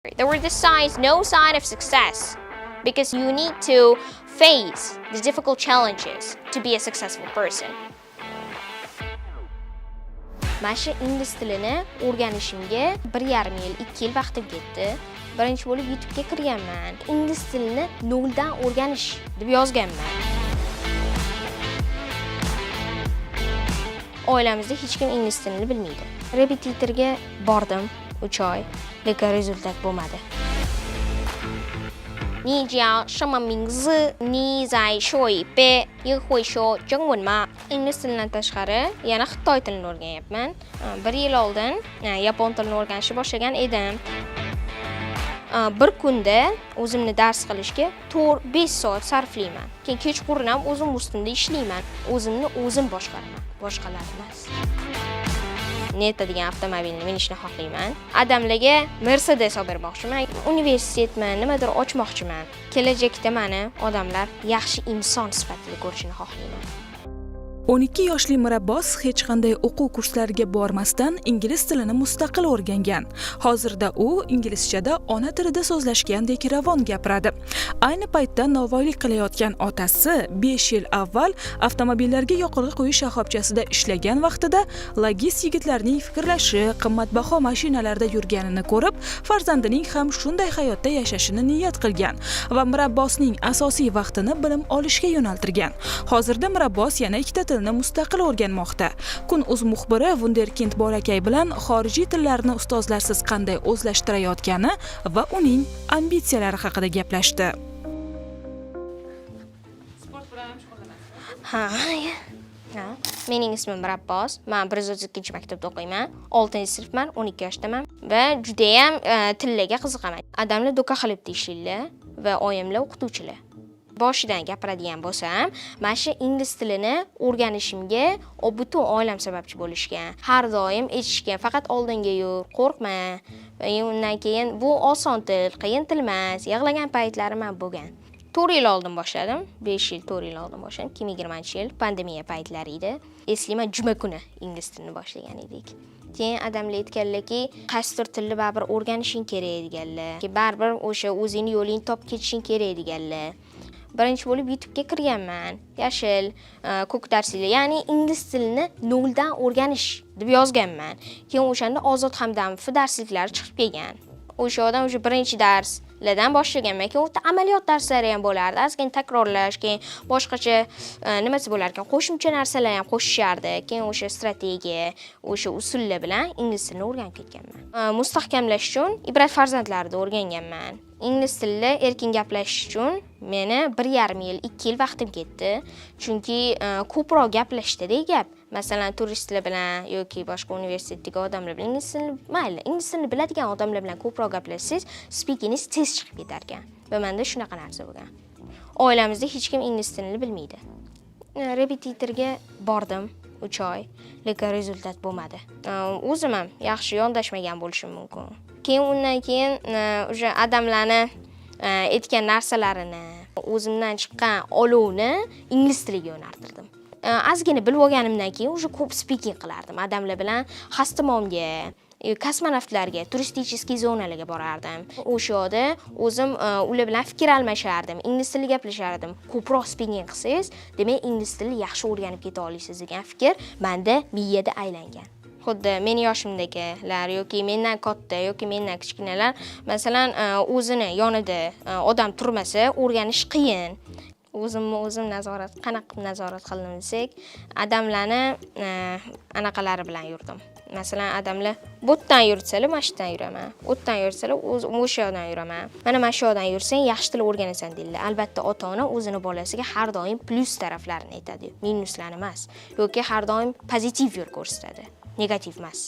There were the signs, no sign of success, because you need to face the difficult challenges to be a successful person. Mana shu ingliz tilini o'rganishimga 1,5 yil, 2 yil vaqtim ketdi. Birinchi bo'lib YouTube'ga kirganman. Ingliz tilini noldan o'rganish deb yozganman. Oilamizda hech kim ingliz tilini bilmaydi. Repetitorga bordim 3 oy, lekin rezultat bo'lmadi. 你只要什么名字你再说一遍，也会说中文吗？ Ingliz tilidan tashqari yana Xitoy tilini o'rganyapman. 1 yil oldin yapon tilini o'rganishni boshlagan edim. Bir kunda o'zimni dars qilishga 4-5 soat sarflayman. Keyin kechqurun ham o'zim ustimda ishlayman. O'zimni o'zim boshqaraman, boshqalar emas. Neta degan avtomobilni minishni xohlayman. Adamlarga Mercedes olib bermoqchiman. Universitetni nimadir ochmoqchiman. Kelajakda meni odamlar yaxshi inson sifatida ko'rishini xohlayman. 12 yoshli Mirabbos hech qanday o'quv kurslariga bormasdan ingliz tilini mustaqil o'rgangan. Hozirda u inglizchada ona tilida so'zlashgandek ravon gapiradi. Ayni paytda novvoylik qilayotgan otasi 5 yil avval avtomobillarga yoqilg'i quyish shoxobchasida ishlagan vaqtida logist yigitlarning fikrlashi, qimmatbaho mashinalarda yurganini ko'rib, farzandining ham shunday hayotda yashashini niyat qilgan va Mirabbosning asosiy vaqtini bilim olishga yo'naltirgan. Hozirda Mirabbos yana ikkita tilni mustaqil o'rganmoqda. Kun.uz muxbiri Wunderkind Borakay bilan xorijiy tillarni ustozlarsiz qanday o'zlashtirayotgani va uning ambitsiyalari haqida gaplashdi. Sport bilan ham shug'ullanasiz. Ha. Mening ismim Mirabbos. Men 132-maktabda o'qiyman. 6-sinfman, 12 yoshdaman va juda ham tillarga qiziqaman. Adamlar do'ka qilib ishlaydilar va oyimlar o'qituvchilar. Boshidan gapiradigan bo'lsam, mana shu ingliz tilini o'rganishimga butun oilam sababchi bo'lishgan. Har doim aytishgan, faqat oldinga yur, qo'rqma. Undan keyin bu oson til, qiyin til emas. Yig'lagan paytlarim ham bo'lgan. 4 yil oldin boshladim. 5 yil, 4 yil oldin boshladim. 2020-yil pandemiya paytlari edi. Eslayman, juma kuni ingliz tilini boshlagan edik. Keyin adamlar aytganlarki, qaysidir tilni baribir o'rganishing kerak deganlar. Baribir o'sha o'zingni yo'lingni topib ketishing kerak deganlar. Birinchi bo'lib YouTube'ga kirganman. Yashil, ko'k darslar, ya'ni ingliz tilini noldan o'rganish deb yozganman. Keyin o'shanda Ozod Hamdamov darsliklari chiqib kelgan. O'sha odam o'sha birinchi darslardan boshlaganman. Keyin o'ta amaliyot darslari ham bo'lardi. Azgina takrorlash, keyin boshqacha nimasi bo'lar ekan, qo'shimcha narsalar ham qo'shishardi. Keyin o'sha strategiya, o'sha usullar bilan ingliz tilini o'rganib ketganman. Mustahkamlash uchun Ibrat farzandlarida o'rganganman. Ingliz tilida erkin gaplashish uchun meni 1,5 yil, 2 yil vaqtim ketdi. Chunki ko'proq gaplashdida gap. Masalan, turistlar bilan yoki boshqa universitetdagi odamlar bilan ingliz tilini biladigan odamlar bilan ko'proq gaplashsangiz, speakingiz tez chiqib ketar ekan. Va menda shunaqa narsa bo'lgan. Oilamizda hech kim ingliz tilini bilmaydi. Repetitorga bordim 3 oy, lekin rezultat bo'lmadi. O'zim ham yaxshi yondashmagan bo'lishim mumkin. Keyin undan keyin o'sha adamlarni aytgan narsalarini, o'zimdan chiqqan olovni ingliz tiliga yo'naltirdim. Ozgina bilib olganimdan keyin o'sha ko'p speaking qilardim. Adamlar bilan Xastamonga, kosmonavtlarga, turisticheskiy zonalarga borardim. O'sha yerda o'zim ular bilan fikr almashardim, ingliz tilida gaplashardim. Ko'proq speaking qilsangiz, demak ingliz tilini yaxshi o'rganib keta olasiz degan fikr menda miyada aylangan. Xuddi meni yoshimdagilar yoki mendan katta yoki mendan kichkinalar, masalan, o'zini yonida odam turmasa, o'rganish qiyin. O'zim nazorat, qanaqa nazorat qildim desak, adamlarni anaqalari bilan yurdim. Masalan, adamlar bu yerdan yursalar, mana shu yerdan yuraman. U yerdan yursalar, o'sha yoqdan yuraman. Mana shu yoqdan yursang, yaxshi til o'rganasan deydilar. Albatta, ota-ona o'zini bolasiga har doim plus taraflarini aytadi, minuslarni emas. Yoki har doim pozitiv yo'l ko'rsatadi. Negativ emas.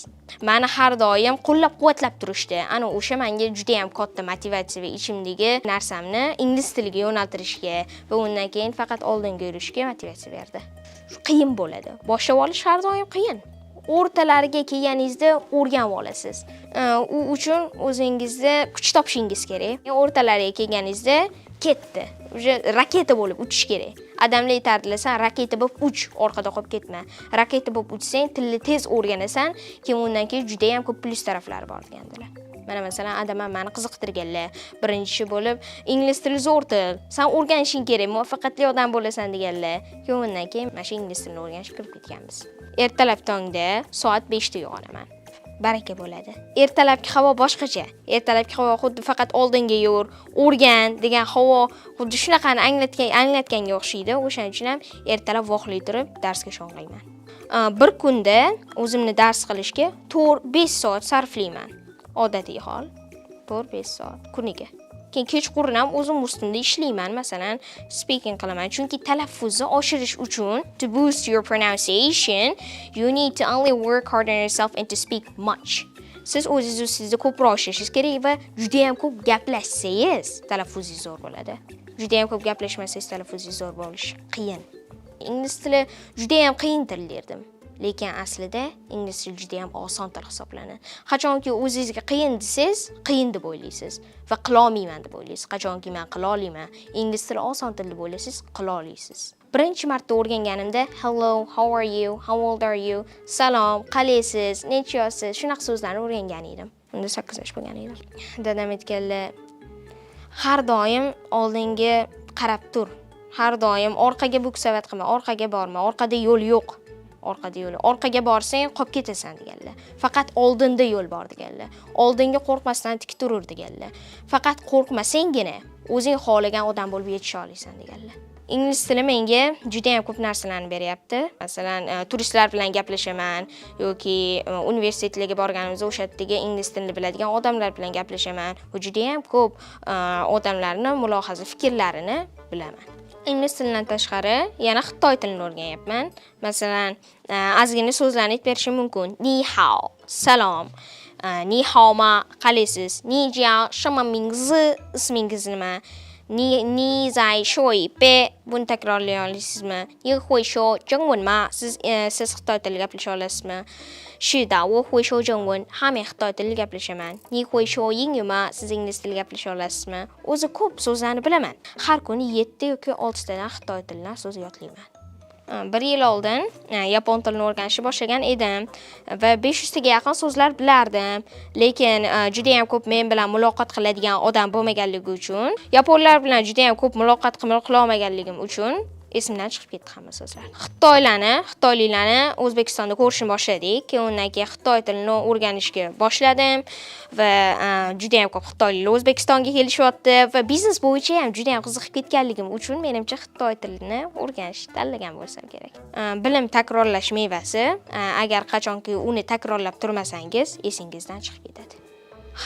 Meni har doim qo'llab-quvvatlab turishdi. Ana o'sha menga juda ham katta motivatsiya va ichimdagi narsamni ingliz tiliga yo'naltirishga va undan keyin faqat oldinga yurishga motivatsiya berdi. Qiyin bo'ladi. Boshlab olish har doim qiyin. O'rtalariga kelganingizda o'rganib olasiz. U uchun o'zingizda kuch topishingiz kerak. O'rtalariga kelganingizda ketdi. O'sha raketa bo'lib uchish kerak. Adamlar aytardilar, sen raketa bo'lib uch, orqada qolib ketma. Raketa bo'lib uchsang, tilni tez o'rganasan, keyin undan keyin juda ham ko'p plus taraflari bor degandilar. Mana masalan, adamlar meni qiziqtirganlar. Birinchi bo'lib, ingliz tili zo'r til. Sen o'rganishing kerak, muvaffaqiyatli odam bo'lasan deganlar. Undan keyin mana shu ingliz tilini o'rganishga kirib ketganmiz. Ertalab tongda soat 5 da uyg'onaman. Baraka bo'ladi. Ertalabki havo boshqacha. Ertalabki havo xuddi faqat oldinga yur, o'rgan degan havo xuddi shunaqani anglatganga o'xshaydi. O'shaning uchun ham ertalab voqli turib darsga shog'layman. Bir kunda o'zimni dars qilishga 4-5 soat sarflayman. Odatiy hol 4-5 soat kuniga. Keyin kechqurun ham o'zim ustimda ishlayman, masalan, speaking qilaman. Chunki talaffuzni oshirish uchun, to boost your pronunciation, you need to only work hard on yourself and to speak much. Siz o'zingizni ko'proq ishlashingiz kerak va juda ham ko'p gaplashsangiz, talaffuzingiz zo'r bo'ladi. Juda ham ko'p gaplashmasangiz, talaffuzingiz zo'r bo'lishi qiyin. Ingliz tili juda ham qiyin til derdim. Lekin aslida ingliz tili juda ham oson til hisoblanadi. Qachonki o'zingizga qiyin desangiz, qiyin deb o'ylaysiz va qila olmayman deb o'ylaysiz. Qachonki men qila olaman, ingliz tili oson til deb o'ylaysiz, qila olasiz. Birinchi marta o'rganganimda hello, how are you, how old are you, salom, qalaysiz, necha yoshsiz, shunaqa so'zlarni o'rgangan edim. Unda 8 yosh bo'lgan edim. Dadam aytganlar, har doim oldinga qarab tur. Har doim orqaga buksavat qilma, orqaga borma, orqada yo'l yo'q. Orqaga borsang qolib ketasan deganlar. Faqat oldinda yo'l bor deganlar. Oldinga qo'rqmasdan tik turur deganlar. Faqat qo'rqmasanggina o'zing xohlagan odam bo'lib yetisha olasan deganlar. Ingliz tili menga juda ham ko'p narsalarni beryapti. Masalan, turistlar bilan gaplashaman yoki universitetlarga borganimizda o'sha yerdagi ingliz tilini biladigan odamlar bilan gaplashaman. Va juda ham ko'p odamlarning mulohaza fikrlarini bilaman. Ingliz tilidan tashqari yana xitoy tilini o'rganyapman. Masalan, ozgina so'zlarni aytib berishim mumkin. Ni hao, salom. Ni hao ma, qalaysiz? Ni jiao, shima mingzi, ismingiz nima? Ni zai shui pe, buni takrorlay olasizmi? Ni hui shu jingwen ma, siz xitoy tilida gaplasha olasizmi? Shi da wo hui shu jingwen, ha men xitoy tilida gaplashaman. Ni hui shu yingyu ma, siz ingliz tilida gaplasha olasizmi? O'zi ko'p so'zlarni bilaman. Har kuni 7 yoki 6 tadan xitoy tilidan so'z yodlayman. 1 yil oldin yapon tilini o'rganishni boshlagan edim va 500 taga yaqin so'zlar bilardim. Lekin juda ham ko'p men bilan muloqot qiladigan odam bo'lmaganligi uchun, yaponlar bilan juda ham ko'p muloqot qila olmaganligim uchun esimdan chiqib ketdi hamma so'zlar. Xitoyliklarni O'zbekistonda ko'rishni boshladik. Undan keyin xitoy tilini o'rganishga boshladim va juda ham ko'p xitoyliklar O'zbekistonga kelishyapti va biznes bo'yicha ham juda ham qiziqib ketganligim uchun menimcha xitoy tilini o'rganishni tanlagan bo'lsam kerak. Bilim takrorlash mevasi, agar qachonki uni takrorlab turmasangiz, esingizdan chiqib ketadi.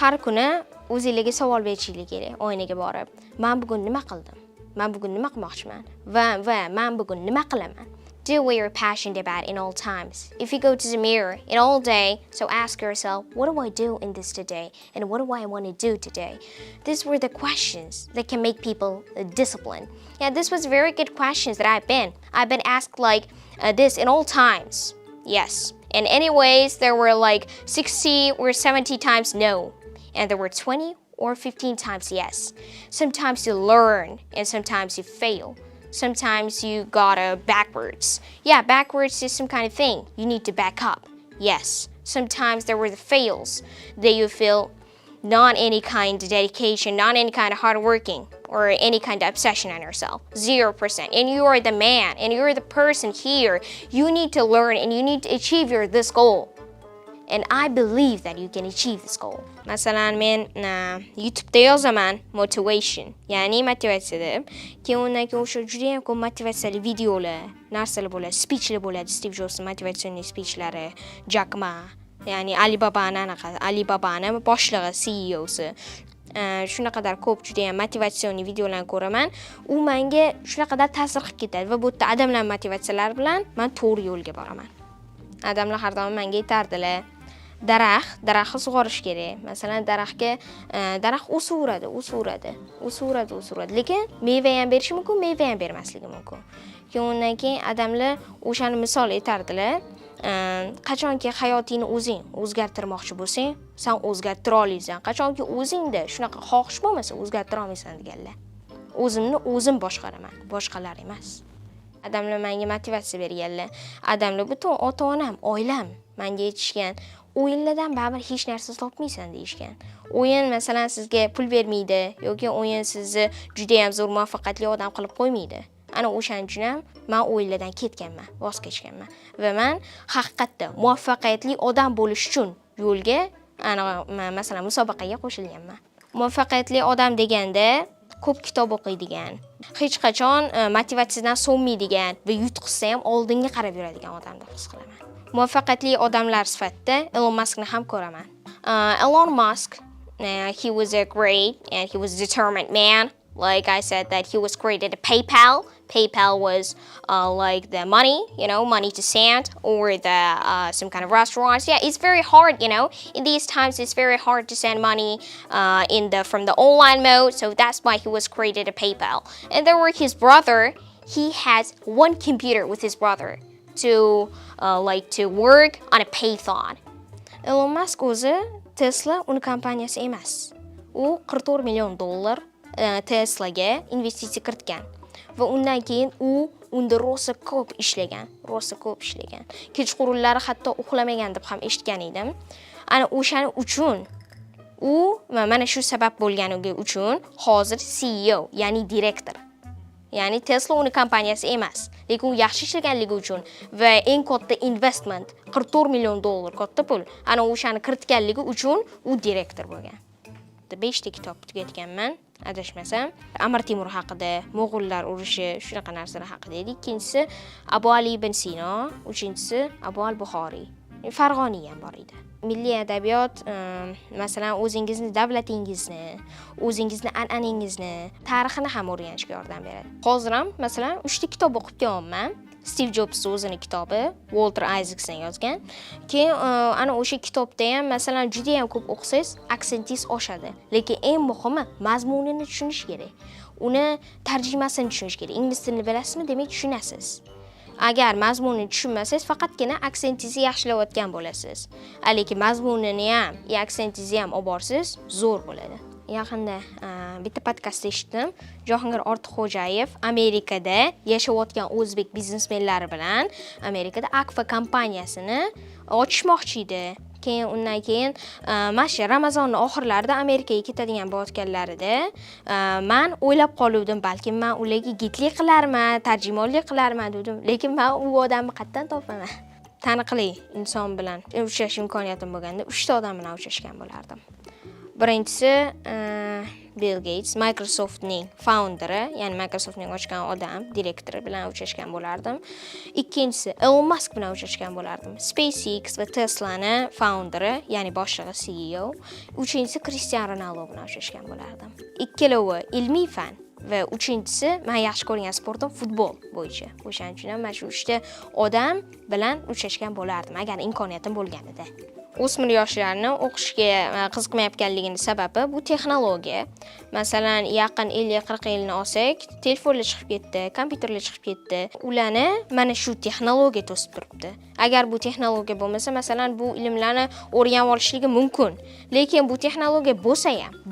Har kuni o'zingizga savol berishingiz kerak, oynaga borib. Men bugun nima qildim? Men bugun nima qilmoqchiman va men bugun nima qilaman? Do what you're passionate about in all times. If you go to the mirror in all day, so ask yourself, what do I do in this today? And what do I want to do today? These were the questions that can make people disciplined. Yeah, this was very good questions that I've been asked like this in all times. Yes. And anyways, there were like 60 or 70 times no. And there were 20 or 15 times yes. Sometimes you learn and sometimes you fail. Sometimes you gotta backwards. Yeah, backwards is some kind of thing. You need to back up. Yes. Sometimes there were the fails that you feel not any kind of dedication, not any kind of hard working or any kind of obsession on yourself. 0%. And you are the man and you're the person here. You need to learn and you need to achieve this goal. And I believe that you can achieve this goal. Masalan, men YouTube'da yozaman motivation. Ya'ni motivatsiya deb. Keyin undan keyin o'sha juda ham ko'p motivatsiyali videolar, narsalar bo'ladi, speechlar bo'ladi. Steve Jobs motivatsion speechlari, Jack Ma, ya'ni Alibaba'ning boshlig'i, CEO'si. Shunaqadar ko'p juda ham motivatsion videolarni ko'raman. U menga shunaqadar ta'sir qilib ketadi va bu yerda odamlar motivatsiyalari bilan men to'g'ri yo'lga boraman. Odamlar har doim menga aytardilar, daraxtni sug'orish kerak. Masalan, daraxt o'saveradi. Lekin meva ham berishi mumkin, meva ham bermasligi mumkin. Undan keyin odamlar o'shani misol aytardilar. Qachonki hayotingni o'zing o'zgartirmoqchi bo'lsang, sen o'zgartira olasan. Qachonki o'zingda shunaqa xohish bo'lmasa, o'zgartira olmaysan deganlar. O'zimni o'zim boshqaraman, boshqalar emas. Odamlar menga motivatsiya berganlar. Odamlar butun ota-onam, oilam menga aytishgan, o'yinlardan baribir hech narsa topmaysan deyishgan. O'yin masalan sizga pul bermaydi yoki o'yin sizni juda ham zo'r muvaffaqiyatli odam qilib qo'ymaydi. Ana o'shaning uchun ham men o'yinlardan ketganman, voz kechganman va men haqiqatda muvaffaqiyatli odam bo'lish uchun yo'lga masalan musobaqaga qo'shilganman. Muvaffaqiyatli odam deganda ko'p kitob o'qiydigan, hech qachon motivatsiyadan so'nmaydigan va yutqizsa ham oldinga qarab yuradigan odam deb his qilaman. Muvaffaqiyatli odamlar sifatida Elon Muskni ham ko'raman. Elon Musk, he was a great and he was a determined man. Like I said, that he was created a PayPal. PayPal was like the money, money to send, or the some kind of restaurants. Yeah, it's very hard, In these times, it's very hard to send money from the online mode. So that's why he was created a PayPal. And there were his brother. He has one computer with his brother to work on a Python. Elon Musk o'zi Tesla uni kompaniyasi emas. U $44 million Teslaga investitsiya kiritgan va undan keyin unda rosa ko'p ishlagan. Kechqurunlari hatto uxlamagan deb ham eshitgan edim. Ana o'shaning uchun mana shu sabab bo'lganligi uchun hozir CEO, ya'ni direktor. Ya'ni Tesla uni kompaniyasi emas, lekin u yaxshi ishlaganligi uchun va eng katta investment $44 million katta pul. Ana o'shani kiritganligi uchun u direktor bo'lgan. 5 ta kitob tugatganman, adashmasam. Amir Temur haqida, Mo'g'ullar urushi, shunaqa narsalar haqida edi. Ikkinchisi Abu Ali ibn Sino, uchinchisi Abu al-Buxoriy. Farg'oniy ham bor edi. Milliy adabiyot, masalan, o'zingizni davlatingizni, o'zingizni an'anangizni, tarixini ham o'rganishga yordam beradi. Hozir ham masalan 3 ta kitob o'qib kelyapman. Steve Jobs o'zining kitobi, Walter Isaacson yozgan. Keyin ana o'sha kitobda ham masalan juda ham ko'p o'qisangiz, aksentingiz oshadi. Lekin eng muhimi mazmunini tushunish kerak. Uni tarjimasini tushunish kerak. Ingliz tilini bilasizmi, demak tushunasiz. Agar mazmunini tushunmasangiz, faqatgina aksentingizni yaxshilayotgan bo'lasiz. Lekin mazmunini ham, aksentingizni ham olib borsangiz, zo'r bo'ladi. Yaqinda bitta podkastda eshitdim. Jahongir Ortiqxo'jayev Amerikada yashayotgan o'zbek biznesmenlari bilan Amerikada Akfa kompaniyasini ochishmoqchi edi. Undan keyin mana shu Ramazonning oxirlarida Amerikaga ketadigan bo'layotganlarida men o'ylab qoluvdim, balki men ularga gidlik qilarman, tarjimonlik qilarman dedim, lekin men u odamni qayerdan topaman? Taniqli inson bilan uchrashish imkoniyatim bo'lganda 3 ta odam bilan uchrashgan bo'lardim. Birinchisi Bill Gates, Microsoftning founderi, ya'ni Microsoftning ochgan odam, direktori bilan uchrashgan bo'lardim. Ikkinchisi Elon Musk bilan uchrashgan bo'lardim. SpaceX va Tesla'ni founderi, ya'ni boshlig'i CEO. Uchinchisi Cristiano Ronaldo bilan uchrashgan bo'lardim. Ikkalovi ilmiy fan va uchinchisi men yaxshi ko'rgan sportim futbol bo'yicha. O'shaning uchun ham mana shu 3 ta odam bilan uchrashgan bo'lardim agar imkoniyatim bo'lganida. O'smir yoshlarni o'qishga qiziqmayotganligining sababi bu texnologiya. Masalan, yaqin 50-40 yilni olsak, telefonlar chiqib ketdi, kompyuterlar chiqib ketdi. Ularni mana shu texnologiya to'sib turibdi. Agar bu texnologiya bo'lmasa, masalan, bu ilmlarni o'rganib olishligi mumkin. Lekin bu texnologiya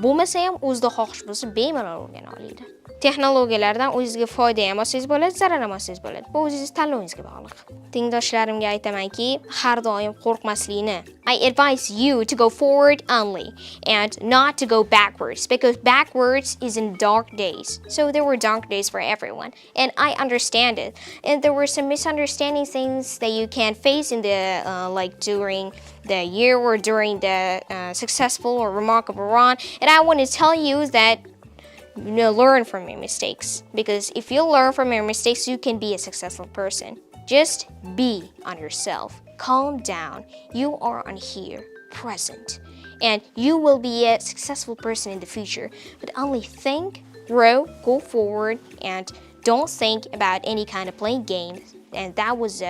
bo'lmasa ham o'zida xohish bo'lsa, bemalol o'rgana oladi. Texnologiyalardan o'zingizga foyda ham olsangiz bo'ladi, zarar ham olsangiz bo'ladi. Bu o'zingiz tanlovingizga bog'liq. Tengdoshlarimga aytamanki, har doim qo'rqmaslikni. I advise you to go forward only and not to go backwards, because backwards is in dark days. So there were dark days for everyone, and I understand it. And there were some misunderstanding things that you can face in the during the year or during the successful or remarkable run. And I want to tell you that learn from your mistakes, because if you learn from your mistakes, you can be a successful person. Just be on yourself. Calm down. You are on here, present, and you will be a successful person in the future. But only think, grow, go forward, and don't think about any kind of playing games. And that was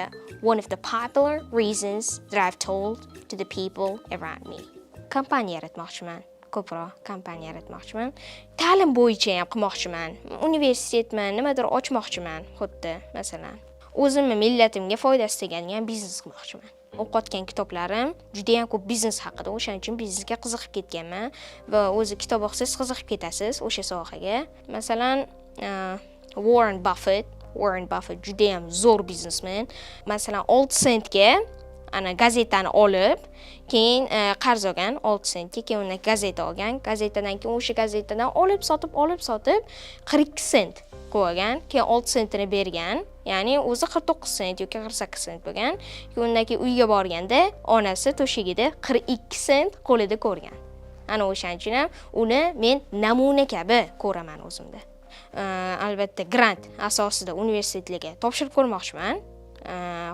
one of the popular reasons that I've told to the people around me. Kompaniya yaratmoqchiman. Ko'proq kompaniya yaratmoqchiman. Ta'lim bo'yicha ham qilmoqchiman. Universitetman, nimadir ochmoqchiman, xuddi masalan. O'zimni millatimga foydasi tegadigan biznes qilmoqchiman. O'qiyotgan kitoblarim juda ham ko'p biznes haqida, o'shaning uchun biznesga qiziqib ketganman va o'zi kitob o'qisangiz qiziqib ketasiz o'sha sohaga. Masalan, Warren Buffett juda ham zo'r biznesmen. Masalan, 6 sentga ana gazetani olib, keyin qarz olgan 6 sentga, keyin undan gazeta olgan. Gazetadan keyin o'sha gazetadan olib sotib 42 sent qo'ygan, keyin 6 sentini bergan. Ya'ni o'zi 49 sent yoki 48 sent bo'lgan. Keyin undan keyin uyga borganda onasi to'shagida 42 sent qo'lida ko'rgan. Ana o'shanchun ham uni men namuna kabi ko'raman o'zimda. Albatta grant asosida universitetlarga topshirib ko'rmoqchiman.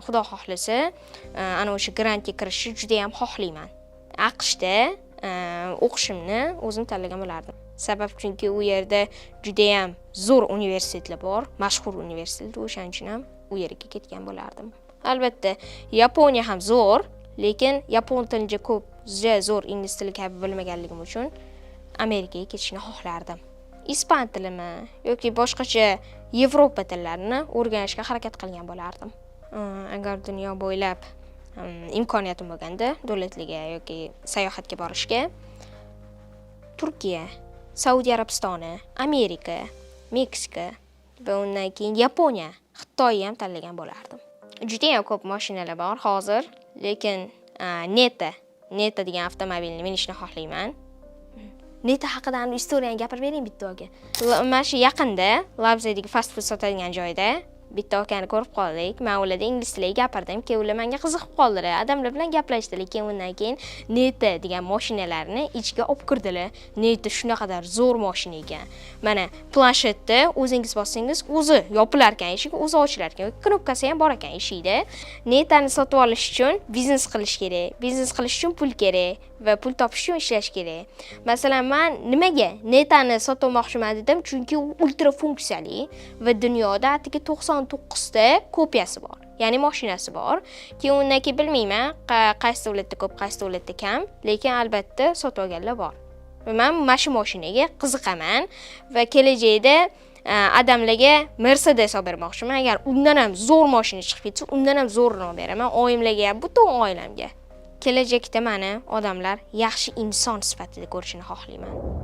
Xudo xohlasa, ana o'sha grantga kirishni juda ham xohlayman. AQShda o'qishimni o'zim tanlagan bo'lardim. Sabab chunki u yerda juda ham zo'r universitetlar bor, mashhur universitet, o'shaning uchun ham u yerga ketgan bo'lardim. Albatta, Yaponiya ham zo'r, lekin yapon tilida ko'p juda zo'r ingliz tili kabi bilmaganligim uchun Amerikaga ketishni xohlardim. Ispan tilimi yoki boshqacha Yevropa tillarini o'rganishga harakat qilgan bo'lardim. Agar dunyo bo'ylab imkoniyatim bo'lganda, davlatlarga yoki sayohatga borishga Turkiya, Saudiya Arabistoni, Amerika, Meksika va undan keyin Yaponiya, Xitoyni ham tanlagan bo'lardim. Juda ham ko'p mashinalar bor hozir, lekin Neta degan avtomobilni minishni xohlayman. Neta haqida istoriyani gapirib bering bitta oga. Mana shu yaqinda Labzadagi fast food sotadigan joyda bitta okani ko'rib qoldik. Men ularga ingliz tilida gapirdim, keyin ular menga qiziqib qoldilar. Odamlar bilan gaplashdilar, keyin undan keyin Neta degan mashinalarni ichiga olib kirdilar. Neta shunaqadar zo'r mashina ekan. Mana planshetda o'zingiz bossangiz, o'zi yopilar ekan, eshik o'zi ochilar ekan. Knopkasi ham bor ekan eshikda. Netani sotib olish uchun biznes qilish kerak. Biznes qilish uchun pul kerak va pul topish uchun ishlash kerak. Masalan, men nimaga Netani sotmoqchiman dedim? Chunki u ultra funksiyali va dunyoda atigi 99 ta kopiyasi bor. Ya'ni mashinasi bor. Keyin undan keyin bilmayman, qaysi davlatda ko'p, qaysi davlatda kam, lekin albatta sotib olganlar bor. Va men mana shu mashinaga qiziqaman va kelajakda odamlarga Mercedes olib bermoqchiman. Agar undan ham zo'r mashina chiqib ketsa, undan ham zo'rini olib beraman. Oyimlarga ham, butun oilamga. Kelajakda meni odamlar yaxshi inson sifatida ko'rishini xohlayman.